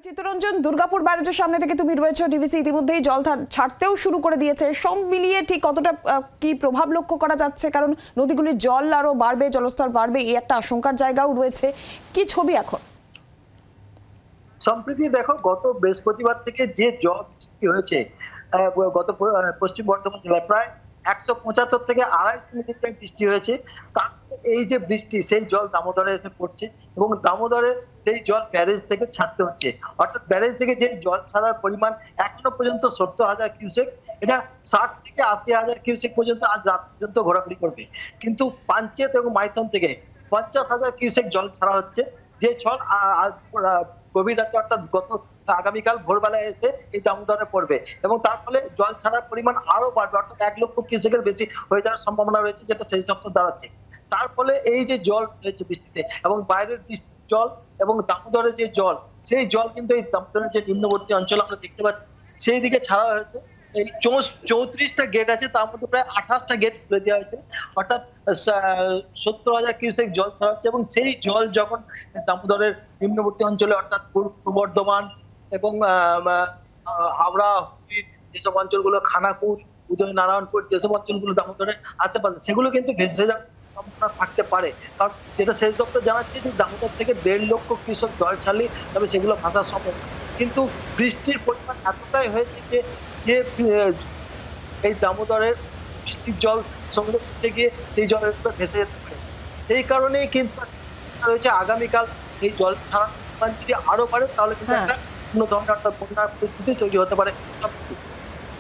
চিত্তরঞ্জন, দুর্গাপুর ব্যারাজের সামনে থেকে তুমি রয়েছো, ডিভিসি ইতিমধ্যেই জল ছাড়তেও শুরু করে দিয়েছে। সব মিলিয়ে ঠিক কতটা কি প্রভাব লক্ষ্য করা যাচ্ছে? কারণ নদীগুলির জল আরো বাড়বে, জলস্তর বাড়বে, এই একটা আশঙ্কার জায়গাও রয়েছে। কি ছবি এখন? সম্প্রতি দেখো, গত বৃহস্পতিবার থেকে যে জল বৃষ্টি হয়েছে গত পশ্চিম বর্ধমান জেলায় প্রায় 175 থেকে 250 মিলিমিটার বৃষ্টি হয়েছে। তার এই যে বৃষ্টি, সেই জল দামোদরে এসে পড়ছে এবং দামোদরে সেই জল ব্যারেজ থেকে ছাড়তে হচ্ছে। অর্থাৎ ব্যারেজ থেকে যে জল ছাড়ার পরিমাণ এখনো পর্যন্ত 70,000 কিউসেক, এটা 60 থেকে 80,000 কিউসেক পর্যন্ত আজ রাত পর্যন্ত ঘোরাঘুরি করবে। কিন্তু পাঞ্চেত এবং মাইথন থেকে 50,000 কিউসেক জল ছাড়া হচ্ছে, যে জল গভীর রাতে অর্থাৎ আগামীকাল ভোরবেলায় এসে এই দামোদরে পড়বে এবং তার ফলে জল ছাড়ার পরিমাণ আরো বাড়বে, অর্থাৎ 1 লক্ষ কিউসেকের বেশি হয়ে যাওয়ার সম্ভাবনা রয়েছে, যেটা সেই সপ্তাহে দাঁড়াচ্ছে। তার ফলে এই যে জল রয়েছে বৃষ্টিতে এবং বাইরের জল এবং দামোদরের যে জল, সেই জল কিন্তু এই দামোদরের যে নিম্নবর্তী অঞ্চল আমরা দেখতে পাচ্ছি সেই দিকে ছাড়া হয়েছে। এই 34টা গেট আছে, তার মধ্যে প্রায় 28টা গেট খুলে দেওয়া হয়েছে, অর্থাৎ 70,000 কিউসেক জল ছাড়া হচ্ছে এবং সেই জল যখন দামোদরের নিম্নবর্তী অঞ্চলে অর্থাৎ পূর্ব বর্ধমান এবং হাওড়া, হুগলি যেসব অঞ্চলগুলো, খানাকুল, উদয়নারায়ণপুর, যেসব অঞ্চলগুলো দামোদরের আশেপাশে, সেগুলো কিন্তু ভেসে যাওয়ার সম্ভাবনা থাকতে পারে। কারণ যেটা সেচ দপ্তর জানাচ্ছে যে দামোদর থেকে 1.5 লক্ষ কিউসেক জল ছাড়লে তবে সেগুলো ভাসার সম্ভব। কিন্তু বৃষ্টির পরিমাণ এতটাই হয়েছে যে এই দামোদরের বৃষ্টির জল সঙ্গে মিশে গিয়ে এই জলের উপর ভেসে যেতে পারে। এই কারণেই কিন্তু রয়েছে আগামীকাল এই জল ছাড়ার পরিমাণ যদি আরো বাড়ে তাহলে কিন্তু একটা অন্য ধরনের একটা বন্যার পরিস্থিতি তৈরি হতে পারে।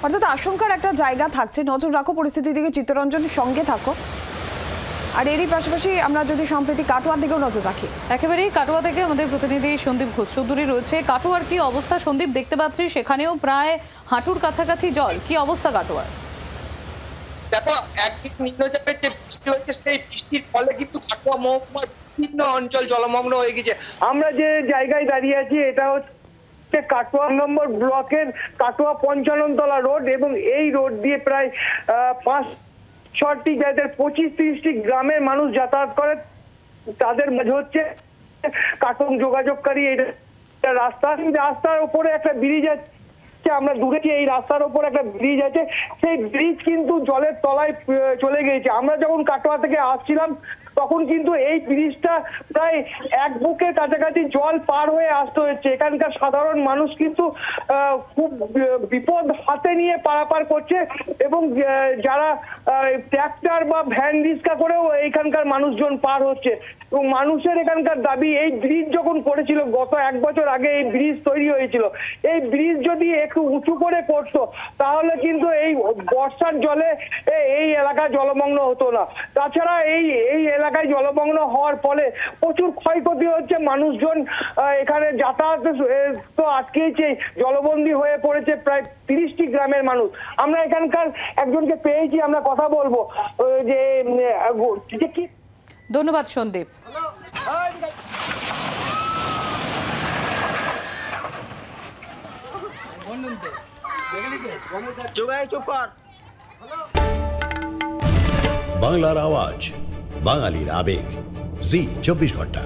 অর্থাৎ আশঙ্কার একটা জায়গা থাকছে। নজর রাখো পরিস্থিতির দিকে, চিত্তরঞ্জনের সঙ্গে থাকো। আর এরই পাশাপাশি আমরা যদি সম্প্রতি কাটোয়ার দিকেও নজর রাখি। একেবারেই কাটোয়া থেকে আমাদের প্রতিনিধি সন্দীপ ঘোষ চৌধুরী রয়েছে। কাটোয়ার কি অবস্থা সন্দীপ? দেখতে পাচ্ছি সেখানেও প্রায় হাঁটুর কাছাকাছি জল, কি অবস্থা কাটোয়ার? দেখো, একদিক নিম্নচাপের যে বৃষ্টি হয়েছে সেই বৃষ্টির ফলে কিন্তু কাটোয়া মহকুমার বিভিন্ন অঞ্চল জলমগ্ন হয়ে গেছে। আমরা যে জায়গায় দাঁড়িয়ে আছি এটা হচ্ছে কাটোয়া নম্বর ব্লকের কাটোয়া 55 তলা রোড এবং এই রোড দিয়ে প্রায় 5-6টি যাদের 25-30টি গ্রামের মানুষ যাতায়াত করে, তাদের মাঝে হচ্ছে কাটন যোগাযোগকারী এটা রাস্তার উপরে একটা ব্রিজ আছে। আমরা দূরে এই রাস্তার উপর একটা ব্রিজ আছে, সেই ব্রিজ কিন্তু জলের তলায় চলে গিয়েছে। আমরা যখন কাটোয়া থেকে আসছিলাম তখন কিন্তু এই ব্রিজটা প্রায় 1 বুকের কাছাকাছি জল পার হয়ে আসতে হচ্ছে। এখানকার সাধারণ মানুষ কিন্তু খুব বিপদ হাতে নিয়ে পারাপার করছে এবং যারা ট্র্যাক্টর বা ভ্যান রিক্সা করেও এইখানকার মানুষজন পার হচ্ছে। এবং মানুষের এখানকার দাবি, এই ব্রিজ যখন করেছিল গত 1 বছর আগে এই ব্রিজ তৈরি হয়েছিল, এই ব্রিজ যদি একটু উঁচু করে করতো তাহলে কিন্তু এই বর্ষার জলে এই এলাকা জলমগ্ন হতো না। তাছাড়া এই এলাকায় জলমগ্ন হওয়ার ফলে প্রচুর ক্ষয়ক্ষতি হচ্ছে। মানুষজন এখানে যাতায়াত তো আটকেছে, জলবন্দী হয়ে পড়েছে প্রায় 30টি গ্রামের মানুষ। আমরা এখানকার একজনকে পেয়েছি, আমরা কথা বলবো যে কি। ধন্যবাদ সন্দীপ। বাংলার আওয়াজ, বাঙালির আবেগ, জি 24 ঘন্টা।